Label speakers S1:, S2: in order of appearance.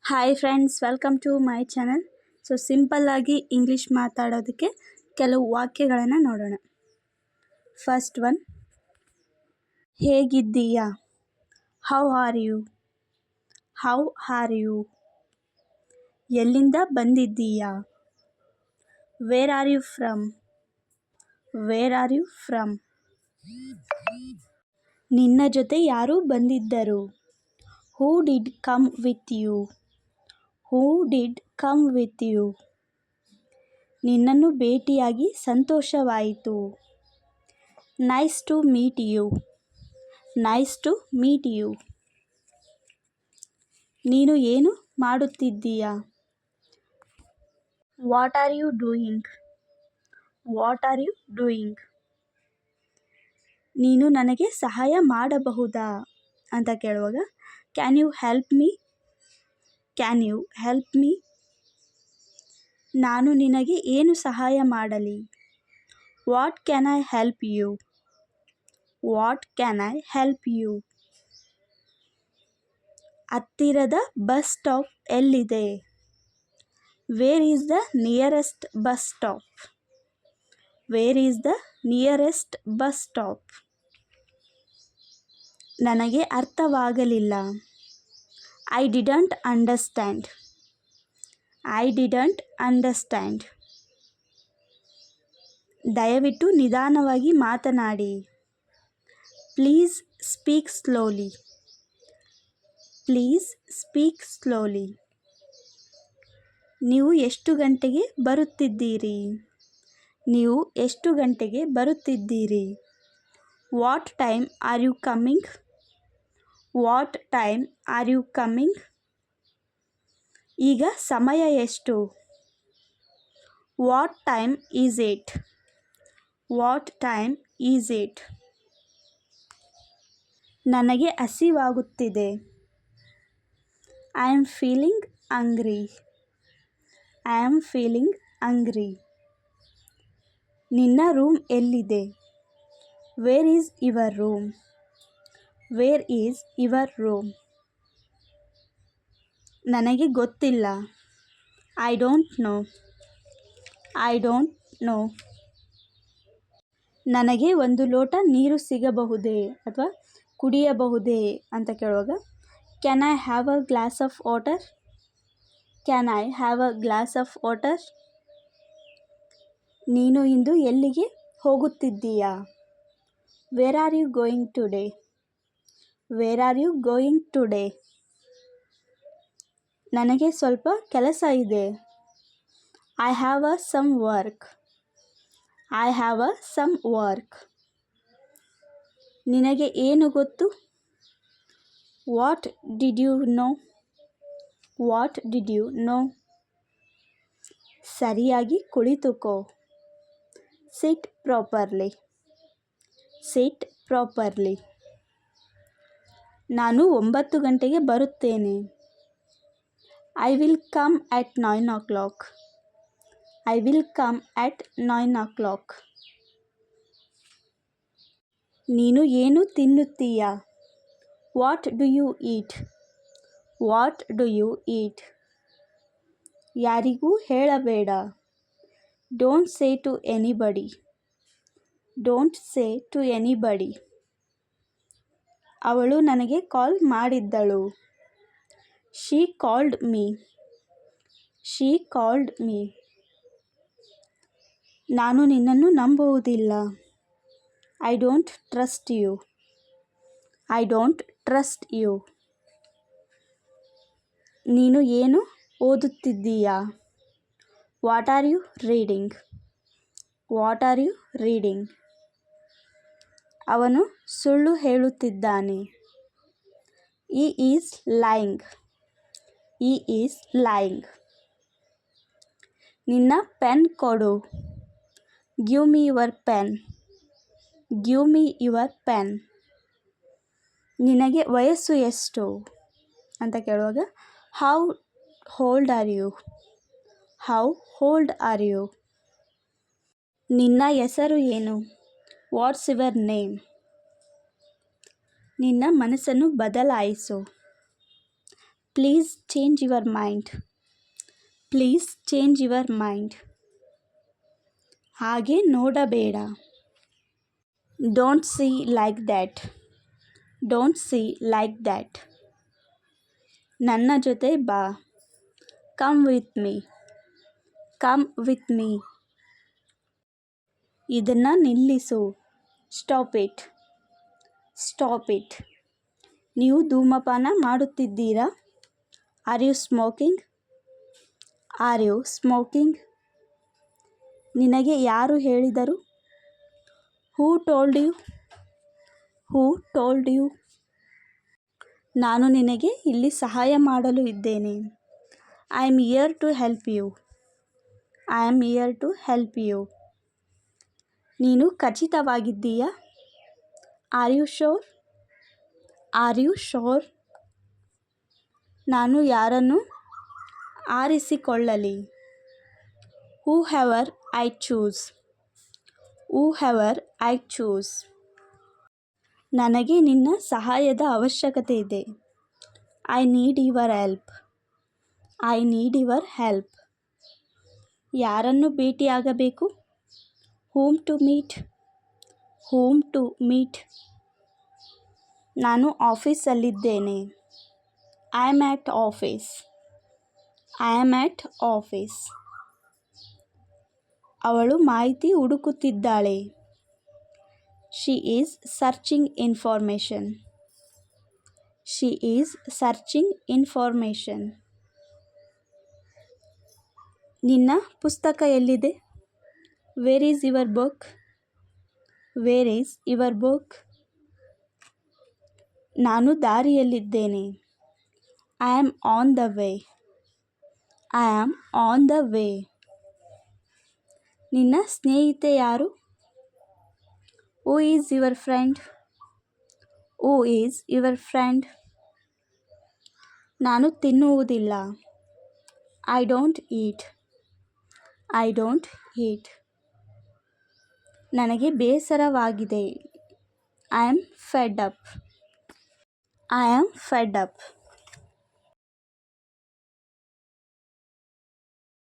S1: Hi friends, welcome to my channel. ಸಿಂಪಲ್ಲಾಗಿ English ಮಾತಾಡೋದಕ್ಕೆ ಕೆಲವು ವಾಕ್ಯಗಳನ್ನು ನೋಡೋಣ. ಫಸ್ಟ್ ಒನ್, ಹೇಗಿದ್ದೀಯಾ? How are you? How are you? ಎಲ್ಲಿಂದ ಬಂದಿದ್ದೀಯಾ? Where are you from? Where are you from? ನಿನ್ನ ಜೊತೆ ಯಾರು ಬಂದಿದ್ದರು? Who did come with you? Who did come with you? ನಿನ್ನನ್ನು ಭೇಟಿಯಾಗಿ ಸಂತೋಷವಾಯಿತು. Nice to meet you. Nice to meet you. ನೀನು ಏನು ಮಾಡುತ್ತಿದ್ದೀಯಾ? What are you doing? What are you doing? ನೀನು ನನಗೆ ಸಹಾಯ ಮಾಡಬಹುದಾ ಅಂತ ಕೇಳುವಾಗ can you help me? Can you help me? ನಾನು ನಿನಗೆ ಏನು ಸಹಾಯ ಮಾಡಲಿ? What can I help you? What can I help you? ಹತ್ತಿರದ ಬಸ್ ಸ್ಟಾಪ್ ಎಲ್ಲಿದೆ? Where is the nearest bus stop? Where is the nearest bus stop? ನನಗೆ ಅರ್ಥವಾಗಲಿಲ್ಲ. I didn't understand. I didn't understand. ದಯವಿಟ್ಟು ನಿಧಾನವಾಗಿ ಮಾತನಾಡಿ. Please speak slowly. Please speak slowly. ನೀವು ಎಷ್ಟು ಗಂಟೆಗೆ ಬರುತ್ತಿದ್ದೀರಿ? ನೀವು ಎಷ್ಟು ಗಂಟೆಗೆ ಬರುತ್ತಿದ್ದೀರಿ? What time are you coming? What time are you coming? ಈಗ ಸಮಯ ಎಷ್ಟು? What time is it? What time is it? ನನಗೆ ಹಸಿವಾಗುತ್ತಿದೆ. I am feeling hungry. I am feeling hungry. ನಿನ್ನ ರೂಮ್ ಎಲ್ಲಿದೆ? Where is your room? Where is your room? ನನಗೆ ಗೊತ್ತಿಲ್ಲ. I don't know. I don't know. ನನಗೆ ಒಂದು ಲೋಟ ನೀರು ಸಿಗಬಹುದೇ ಅಥವಾ ಕುಡಿಯಬಹುದೇ ಅಂತ ಕೇಳುವಾಗ can I have a glass of water? Can I have a glass of water? ನೀನು ಇಂದು ಎಲ್ಲಿಗೆ ಹೋಗುತ್ತಿದ್ದೀಯಾ? Where are you going today? Where are you going today? ನನಗೆ ಸ್ವಲ್ಪ ಕೆಲಸ ಇದೆ. I have a some work. I have a some work. ನಿನಗೆ ಏನು ಗೊತ್ತು? What did you know? What did you know? ಸರಿಯಾಗಿ ಕುಳಿತುಕೋ. Sit properly. Sit properly. ನಾನು 9 ಗಂಟೆಗೆ ಬರುತ್ತೇನೆ. I will come at 9 o'clock. I will come at 9 o'clock. ನೀನು ಏನು ತಿನ್ನುತ್ತೀಯಾ? What do you eat? What do you eat? ಯಾರಿಗೂ ಹೇಳಬೇಡ. Don't say to anybody. Don't say to anybody. ಅವಳು ನನಗೆ ಕಾಲ್ ಮಾಡಿದ್ದಳು. She called me. She called me. ನಾನು ನಿನ್ನನ್ನು ನಂಬುವುದಿಲ್ಲ. I don't trust you. I don't trust you. ನೀನು ಏನು ಓದುತ್ತಿದ್ದೀಯಾ? What are you reading? What are you reading? ಅವನು ಸುಳ್ಳು ಹೇಳುತ್ತಿದ್ದಾನೆ. He is lying. He is lying. ನಿನ್ನ ಪೆನ್ ಕೊಡು. Give me your pen. Give me your pen. ನಿನಗೆ ವಯಸ್ಸು ಎಷ್ಟು ಅಂತ ಕೇಳುವಾಗ how old are you? How old are you? ನಿನ್ನ ಹೆಸರು ಏನು? What's your name? ನಿನ್ನ ಮನಸ್ಸನ್ನು ಬದಲಾಯಿಸು. Please change your mind. Please change your mind. ಹಾಗೆ ನೋಡಬೇಡ. Don't see like that. Don't see like that. ನನ್ನ ಜೊತೆ ಬಾ. Come with me. Come with me. ಇದನ್ನು ನಿಲ್ಲಿಸು. Stop it. Stop it. ನೀವು ಧೂಮಪಾನ ಮಾಡುತ್ತಿದ್ದೀರಾ? Are you smoking? Are you smoking? ನಿನಗೆ ಯಾರು ಹೇಳಿದರು? Who told you? Who told you? ನಾನು ನಿನಗೆ ಇಲ್ಲಿ ಸಹಾಯ ಮಾಡಲು ಇದ್ದೇನೆ. I am here to help you. I am here to help you. ನೀನು ಖಚಿತವಾಗಿದ್ದೀಯಾ? Are you sure? Are you sure? ನಾನು ಯಾರನ್ನು ಆರಿಸಿಕೊಳ್ಳಲಿ? Whoever I choose. Whoever I choose. ನನಗೆ ನಿನ್ನ ಸಹಾಯದ ಅವಶ್ಯಕತೆ ಇದೆ. I need your help. I need your help. ಯಾರನ್ನು ಭೇಟಿಯಾಗಬೇಕು? Whom to meet. Whom to meet. ನಾನು ಆಫೀಸಲ್ಲಿದ್ದೇನೆ. I am at office. I am at office. ಅವಳು ಮಾಹಿತಿ ಹುಡುಕುತ್ತಿದ್ದಾಳೆ. She is searching information. She is searching information. ನಿನ್ನ ಪುಸ್ತಕ ಎಲ್ಲಿದೆ? Where is your book? Where is your book? ನಾನು ದಾರಿಯಲ್ಲಿದ್ದೇನೆ. I am on the way. I am on the way. ನಿನ್ನ ಸ್ನೇಹಿತೆ ಯಾರು? Who is your friend? Who is your friend? ನಾನು ತಿನ್ನುವುದಿಲ್ಲ. I don't heat. I don't eat. ನನಗೆ ಬೇಸರವಾಗಿದೆ. I am fed up. I am fed up.